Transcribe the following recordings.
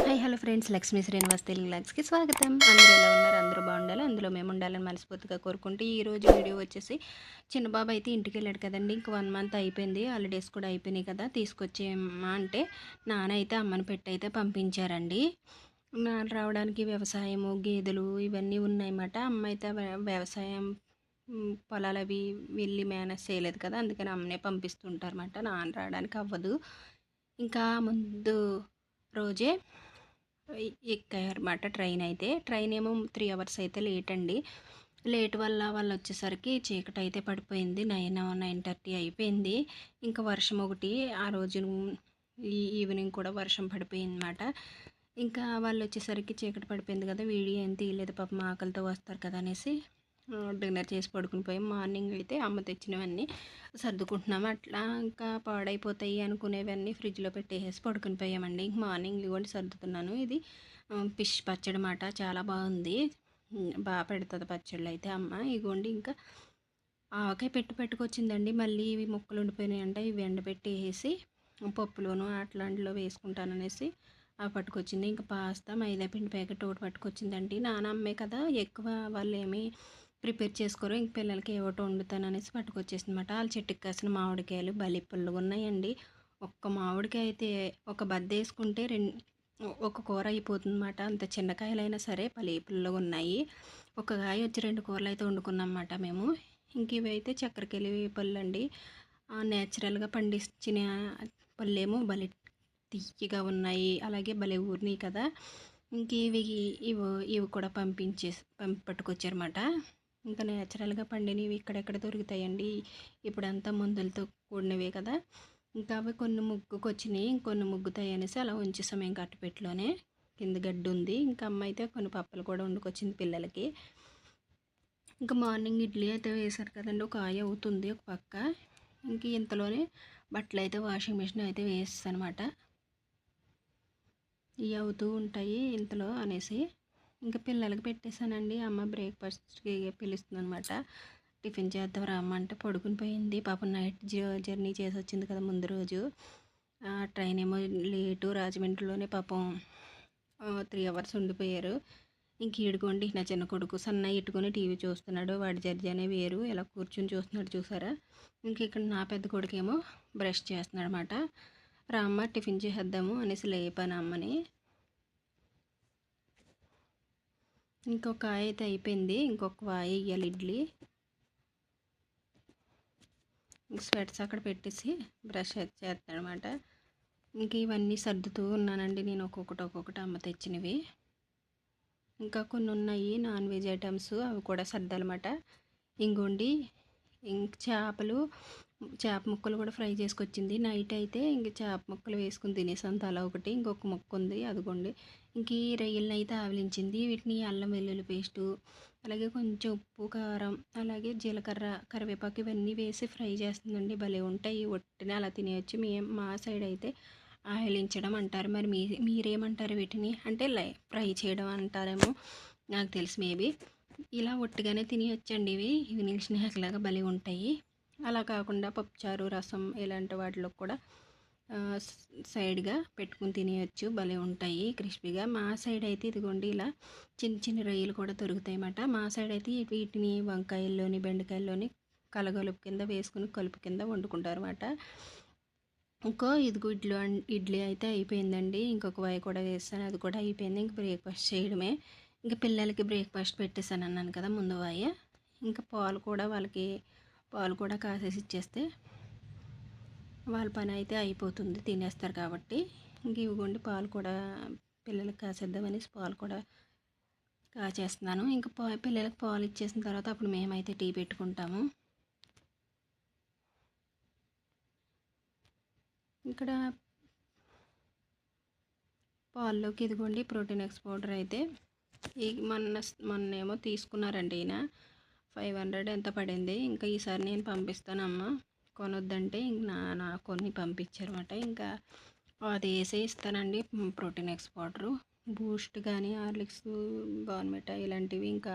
Hi hello friends, Lakshmi Srinivas Telugu వ్లాగ్స్‌కి స్వాగతం. అందరూ ఎలా ఉన్నారు? అందరూ బాగుండాలి, అందులో మేము ఉండాలని మనస్ఫూర్తిగా కోరుకుంటూ ఈరోజు వీడియో వచ్చేసి చిన్న బాబు అయితే ఇంటికెళ్ళాడు కదండీ. ఇంక 1 మంత్ అయిపోయింది. హాలిడేస్ కూడా అయిపోయినాయి కదా, తీసుకొచ్చేయమ్మా అంటే నాన్న అయితే అమ్మని పెట్టయితే పంపించారండి. నాన్న రావడానికి వ్యవసాయము, గేదెలు ఇవన్నీ ఉన్నాయన్నమాట. అమ్మ అయితే వ్యవసాయం పొలాలవి వెళ్ళి మేనేజ్ చేయలేదు కదా, అందుకని అమ్మనే పంపిస్తుంటారన్నమాట. నాన్న రావడానికి అవ్వదు. ఇంకా ముందు రోజే ఎక్కారన్నమాట ట్రైన్ అయితే. ట్రైన్ ఏమో 3 అవర్స్ అయితే లేట్ అండి. లేట్ వల్ల వాళ్ళు వచ్చేసరికి చీకటి అయితే పడిపోయింది. 9:30 అయిపోయింది. ఇంకా వర్షం ఒకటి ఆ రోజు ఈవినింగ్ కూడా వర్షం పడిపోయిందన్నమాట. ఇంకా వాళ్ళు వచ్చేసరికి చీకటి పడిపోయింది కదా, వీడియో ఏం తీయలేదు, పాపం ఆకలితో వస్తారు కదా అనేసి డిన్నర్ చేసి పడుకుని పోయాం. మార్నింగ్ అయితే అమ్మ తెచ్చినవన్నీ సర్దుకుంటున్నాము. అట్లా ఇంకా పాడైపోతాయి అనుకునేవన్నీ ఫ్రిడ్జ్లో పెట్టేసి పడుకుని పోయామండి. ఇంక మార్నింగ్ ఇవ్వండి సర్దుతున్నాను. ఇది ఫిష్ పచ్చడి మాట, చాలా బాగుంది. బాగా పెడుతుంది పచ్చళ్ళు అయితే అమ్మ. ఇగోండి ఇంకా ఆవకాయ పెట్టుకొచ్చిందండి. మళ్ళీ ఇవి ముక్కలు ఉండిపోయినాయి అంటే ఇవి ఎండబెట్టేసి పప్పులోను అట్లాంటిలో వేసుకుంటాననేసి అవి పట్టుకొచ్చింది. ఇంకా పాస్తా మైదా పిండి ప్యాకెట్ ఒకటి పట్టుకొచ్చిందండి. నాన్న అమ్మే కదా, ఎక్కువ వాళ్ళు ఏమి ప్రిపేర్ చేసుకోరు. ఇంక పిల్లలకి ఏవోటి వండుతాననేసి పట్టుకొచ్చేసింది అనమాట. వాళ్ళ చెట్టుకి కాసిన మామిడికాయలు భలే పుల్లగా ఉన్నాయండి. ఒక్క మామిడికాయ అయితే ఒక బద్ద వేసుకుంటే ఒక కూర అయిపోతుందన్నమాట. అంత చిన్న కాయలైనా సరే భలే పుల్లగా ఉన్నాయి. ఒక కాయ వచ్చి 2 కూరలు అయితే వండుకున్నమాట మేము. ఇంక ఇవి అయితే చక్కెరకేళి పళ్ళు అండి. నేచురల్గా పండించిన పళ్ళేమో భలే తియ్యగా ఉన్నాయి, అలాగే భలే ఊరినాయి కదా. ఇంక ఇవి ఇవి కూడా పట్టుకొచ్చారన్నమాట. ఇంకా నేచురల్గా పండినవి ఇక్కడెక్కడ దొరుకుతాయండి, ఇప్పుడంతా మందులతో కూడినవే కదా. ఇంకా అవి కొన్ని ముగ్గుకొచ్చినాయి, ఇంకొన్ని ముగ్గుతాయి అనేసి అలా ఉంచేసాం. ఇంకా అట్టపెట్టిలోనే కింద గడ్డి ఉంది. ఇంకా అమ్మ అయితే కొన్ని పప్పులు కూడా వండుకొచ్చింది పిల్లలకి. ఇంకా మార్నింగ్ ఇడ్లీ అయితే వేశారు కదండి, ఒక ఆయ అవుతుంది ఒక పక్క. ఇంక ఇంతలోనే బట్టలు అయితే వాషింగ్ మిషన్ అయితే వేస్తాను అనమాట. ఇవి అవుతూ ఉంటాయి ఇంతలో అనేసి ఇంకా పిల్లలకి పెట్టేశానండి. అమ్మ బ్రేక్ఫాస్ట్కి పిలుస్తుంది అనమాట. టిఫిన్ చేద్దాం రమ్మంటే పడుకుని పోయింది. పాపం నైట్ జర్నీ చేసి వచ్చింది కదా ముందు రోజు. ట్రైన్ ఏమో లేటు, రాజమండ్రిలోనే పాపం 3 అవర్స్ ఉండిపోయారు. ఇంక ఈడుకోండి నా చిన్న కొడుకు సన్న ఇట్టుకొని టీవీ చూస్తున్నాడు. వాడి జర్జనే వేరు, ఇలా కూర్చుని చూస్తున్నాడు చూసారా. ఇంక ఇక్కడ నా పెద్ద కొడుకేమో బ్రష్ చేస్తున్నాడు అనమాట. రామ్మ టిఫిన్ చేసేద్దాము అనేసి లేపాను అమ్మని. ఇంకొక కాయ అయితే అయిపోయింది, ఇంకొక వాయి ఇయ్యాలి ఇడ్లీ. స్వెట్స్ అక్కడ పెట్టేసి బ్రష్ చేస్తాను అనమాట. ఇంక ఇవన్నీ సర్దుతూ ఉన్నానండి నేను, ఒక్కొక్కటి అమ్మ తెచ్చినవి. ఇంకా కొన్ని ఉన్నాయి నాన్ వెజ్ ఐటమ్స్, అవి కూడా సర్దాలన్నమాట. ఇంకోండి చేప ముక్కలు కూడా ఫ్రై చేసుకొచ్చింది. నైట్ అయితే ఇంక చేప ముక్కలు వేసుకుని తినేసాం తల ఒకటి. ఇంకొక ముక్క ఉంది అదిగోండి. ఇంక ఈ రొయ్యలను అయితే ఆవలించింది. వీటిని అల్లం వెల్లుల్లి పేస్టు, అలాగే కొంచెం ఉప్పు కారం, అలాగే జీలకర్ర కరివేపాకు ఇవన్నీ వేసి ఫ్రై చేస్తుందండి. భలే ఉంటాయి, ఒట్టినే అలా తినేయచ్చు. మా సైడ్ అయితే ఆయిలించడం అంటారు. మరి మీరేమంటారు వీటిని? అంటే ఫ్రై చేయడం అంటారేమో నాకు తెలిసి, మేబీ. ఇలా ఒట్టిగానే తినేయొచ్చండి. ఇవి ఈవినింగ్ స్నాక్ లాగా భలే ఉంటాయి. అలా కాకుండా పప్పుచారు, రసం ఇలాంటి వాటిలో కూడా సైడ్గా పెట్టుకుని తినేయచ్చు, భలే ఉంటాయి క్రిస్పీగా. మా సైడ్ అయితే ఇదిగోండి ఇలా చిన్న చిన్న రొయ్యలు కూడా దొరుకుతాయి అన్నమాట. మా సైడ్ అయితే వీటిని వంకాయల్లోని బెండకాయల్లోని కలగలుపు కింద వేసుకుని కలుపు కింద వండుకుంటారు అన్నమాట. ఇదిగో ఇడ్లీ అయితే అయిపోయిందండి. ఇంకొక వాయి కూడా వేస్తాను, అది కూడా అయిపోయింది. ఇంక బ్రేక్ఫాస్ట్ చేయడమే. ఇంకా పిల్లలకి బ్రేక్ఫాస్ట్ పెట్టేశాను అన్నాను కదా ముందు వాయి. ఇంకా పాలు కూడా కాసేసి ఇచ్చేస్తే వాళ్ళ పని అయితే అయిపోతుంది, తినేస్తారు కాబట్టి. ఇంక ఇవ్వండి పాలు కూడా పిల్లలకి కాసేద్దామనేసి పాలు కూడా కాచేస్తున్నాను. ఇంకా పిల్లలకి పాలు ఇచ్చేసిన తర్వాత అప్పుడు మేమైతే టీ పెట్టుకుంటాము. ఇక్కడ పాల్లోకి ఇదిగోండి ప్రోటీన్ ఎక్స్ పౌడర్ అయితే మొన్నేమో తీసుకున్నారండి ఈయన, 500 ఎంత పడింది. ఇంకా ఈసారి నేను పంపిస్తానమ్మా కొనొద్దంటే ఇంక నా కొన్ని పంపించారన్నమాట. ఇంకా అది వేసే ఇస్తానండి ప్రోటీన్ ఎక్స్ పౌడరు. బూస్ట్ కానీ హార్లిక్స్, బోర్న్విటా ఇలాంటివి ఇంకా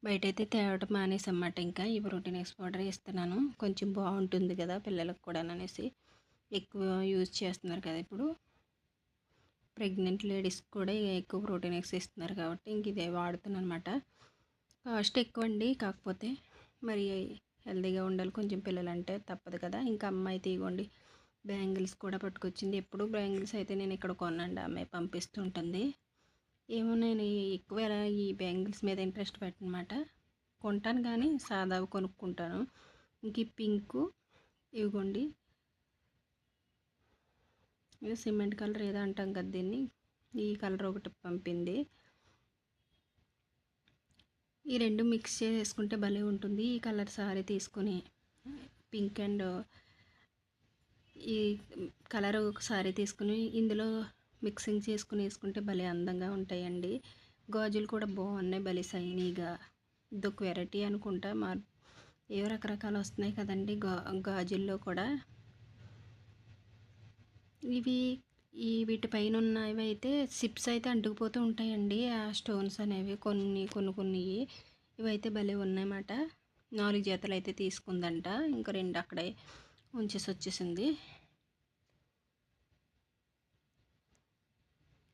బయటైతే తేవడం మానేసన్నమాట. ఇంకా ఈ ప్రోటీన్ ఎక్స్ పౌడర్ ఇస్తున్నాను, కొంచెం బాగుంటుంది కదా పిల్లలకు కూడా అనేసి. ఎక్కువ యూజ్ చేస్తున్నారు కదా ఇప్పుడు. ప్రెగ్నెంట్ లేడీస్కి కూడా ఎక్కువ ప్రోటీన్ ఎగ్స్ ఇస్తున్నారు కాబట్టి ఇంక ఇదే వాడుతున్నాను అనమాట. కాస్ట్ ఎక్కువ అండి, కాకపోతే మరి హెల్తీగా ఉండాలి కొంచెం పిల్లలంటే తప్పదు కదా. ఇంకా అమ్మాయి తీగోండి బ్యాంగిల్స్ కూడా పట్టుకొచ్చింది. ఎప్పుడు బ్యాంగిల్స్ అయితే నేను ఇక్కడ కొనండి, అమ్మాయి పంపిస్తూ ఉంటుంది. ఏమో నేను ఎక్కువ ఈ బ్యాంగిల్స్ మీద ఇంట్రెస్ట్ పెట్టనమాట. కొంటాను కానీ సాదావి కొనుక్కుంటాను. ఇంక ఈ పింకు ఇవిగోండి, ఇది సిమెంట్ కలర్ ఏదో అంటాం కదా దీన్ని, ఈ కలర్ ఒకటి పంపింది. ఈ రెండు మిక్స్ చేసుకుంటే భలే ఉంటుంది. ఈ కలర్ సారీ తీసుకొని పింక్ అండ్ ఈ కలర్ ఒక సారీ తీసుకుని ఇందులో మిక్సింగ్ చేసుకుని వేసుకుంటే భలే అందంగా ఉంటాయండి. గాజులు కూడా బాగున్నాయి, భలే షైనీగా. ఇదొక వెరైటీ అనుకుంటా. ఏవో రకరకాలు వస్తున్నాయి కదండి గాజుల్లో కూడా. ఇవి వీటిపైన ఉన్నవి అయితే సిప్స్ అయితే అంటుకుపోతూ ఉంటాయండి, ఆ స్టోన్స్ అనేవి కొన్ని ఇవైతే భలే ఉన్నాయన్నమాట. 4 జతలు అయితే తీసుకుందంట, ఇంకా 2 అక్కడే ఉంచేసి వచ్చేసింది.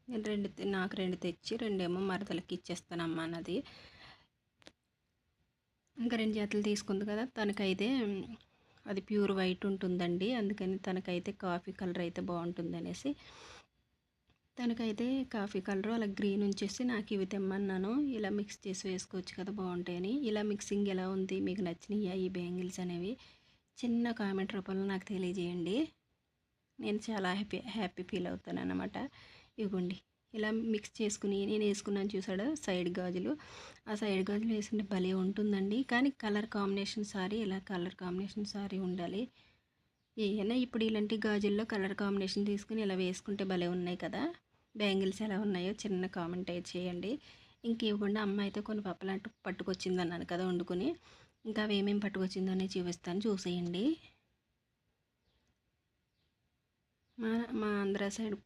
నేను నాకు 2 తెచ్చి 2 ఏమో మరదలకి ఇచ్చేస్తానమ్మా అన్నది. ఇంకా 2 జతలు తీసుకుంది కదా, తనకైతే అది ప్యూర్ వైట్ ఉంటుందండి, అందుకని తనకైతే కాఫీ కలర్ అయితే బాగుంటుంది అనేసి తనకైతే కాఫీ కలర్ అలా గ్రీన్ ఉంచేసి నాకు ఇవి తెమ్మన్నాను. ఇలా మిక్స్ చేసి వేసుకోవచ్చు కదా బాగుంటాయని. ఇలా మిక్సింగ్ ఎలా ఉంది, మీకు నచ్చినాయా ఈ బ్యాంగిల్స్ అనేవి చిన్న కామెంట్ రూపంలో నాకు తెలియజేయండి. నేను చాలా హ్యాపీ ఫీల్ అవుతాను అన్నమాట. ఇవ్వండి ఇలా మిక్స్ చేసుకుని నేను వేసుకున్నాను చూసాడు సైడ్ గాజులు, ఆ సైడ్ గాజులు వేసుకుంటే భలే ఉంటుందండి. కానీ కలర్ కాంబినేషన్ సారీ, ఇలా కలర్ కాంబినేషన్ సారీ ఉండాలి. ఏమైనా ఇప్పుడు ఇలాంటి గాజుల్లో కలర్ కాంబినేషన్ తీసుకుని ఇలా వేసుకుంటే భలే ఉన్నాయి కదా. బ్యాంగిల్స్ ఎలా ఉన్నాయో చిన్న కామెంట్ అయితే చేయండి. ఇంక ఇవ్వకుండా అమ్మ అయితే కొన్ని పప్పలు పట్టుకొచ్చింది అన్నాను కదా వండుకొని, ఇంకా అవి ఏమేమి పట్టుకొచ్చిందో అని చూపిస్తాను, చూసేయండి. మా ఆంధ్ర సైడ్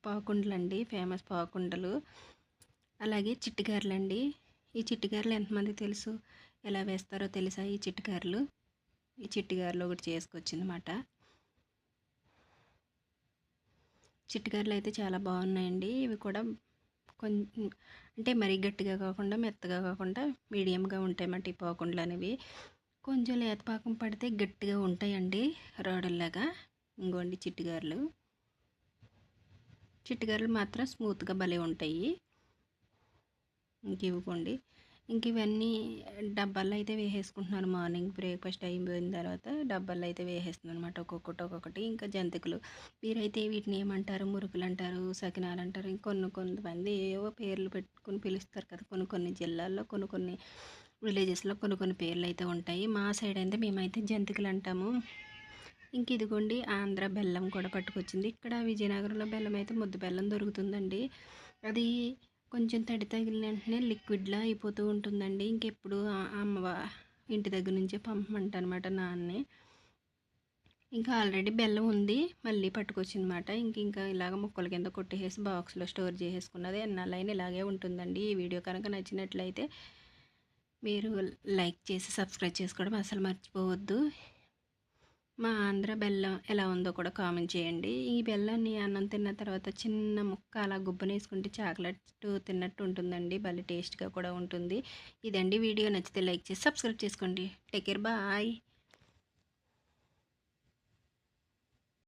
పాకుండలు అండి, ఫేమస్ పాకుండలు. అలాగే చిట్టిగారెలు అండి. ఈ చిట్టిగారెలు ఎంతమంది తెలుసు, ఎలా వేస్తారో తెలుసా ఈ చిట్టిగారెలు? ఈ చిట్టిగారెలు ఒకటి చేసుకొచ్చిందన్నమాట. చిట్టిగారెలు అయితే చాలా బాగున్నాయండి. ఇవి కూడా కొంచెం అంటే మరీ గట్టిగా కాకుండా మెత్తగా కాకుండా మీడియంగా ఉంటాయన్నమాట ఈ పాకుండలు అనేవి. కొంచెం లేత పాకం పడితే గట్టిగా ఉంటాయండి రోడల్లాగా. ఇంకోండి చిట్టిగారెలు మాత్రం స్మూత్గా భలే ఉంటాయి. ఇంక ఇవ్వండి, ఇంక ఇవన్నీ డబ్బాల్లో అయితే వేసేసుకుంటున్నాను. మార్నింగ్ బ్రేక్ఫాస్ట్ అయిపోయిన తర్వాత డబ్బాల్లో అయితే వేసేస్తున్నాను అనమాట, ఒక్కొక్కటి. ఇంకా జంతికలు, మీరైతే వీటిని ఏమంటారు, మురుకులు అంటారు, సకినాలు అంటారు, కొంతమంది ఏవో పేర్లు పెట్టుకుని పిలుస్తారు కదా. కొన్ని జిల్లాల్లో కొన్ని విలేజెస్లో కొన్ని పేర్లు అయితే ఉంటాయి. మా సైడ్ అయితే మేమైతే జంతికలు అంటాము. ఇంక ఇదిగోండి ఆంధ్ర బెల్లం కూడా పట్టుకొచ్చింది. ఇక్కడ విజయనగరంలో బెల్లం అయితే ముద్ద బెల్లం దొరుకుతుందండి. అది కొంచెం తడి తగిలిన వెంటనే లిక్విడ్లా అయిపోతూ ఉంటుందండి. ఇంకెప్పుడు అమ్మ ఇంటి దగ్గర నుంచే పంపమంటనమాట నాన్నే. ఇంకా ఆల్రెడీ బెల్లం ఉంది, మళ్ళీ పట్టుకొచ్చిందన్నమాట. ఇంకా ఇలాగ ముక్కల కింద కొట్టేసి బాక్స్లో స్టోర్ చేసేసుకున్నది. ఎన్నాళ్ళైనా ఇలాగే ఉంటుందండి. ఈ వీడియో కనుక నచ్చినట్లయితే మీరు లైక్ చేసి సబ్స్క్రైబ్ చేసుకోవడం అసలు మర్చిపోవద్దు. మా ఆంధ్ర బెల్లం ఎలా ఉందో కూడా కామెంట్ చేయండి. ఈ బెల్లాన్ని అన్నం తిన్న తర్వాత చిన్న ముక్క అలా గుబ్బనేసుకుంటే చాక్లెట్ తిన్నట్టు ఉంటుందండి, భలే టేస్ట్గా కూడా ఉంటుంది. ఇదండి వీడియో, నచ్చితే లైక్ చేసి సబ్స్క్రైబ్ చేసుకోండి. Take care, bye.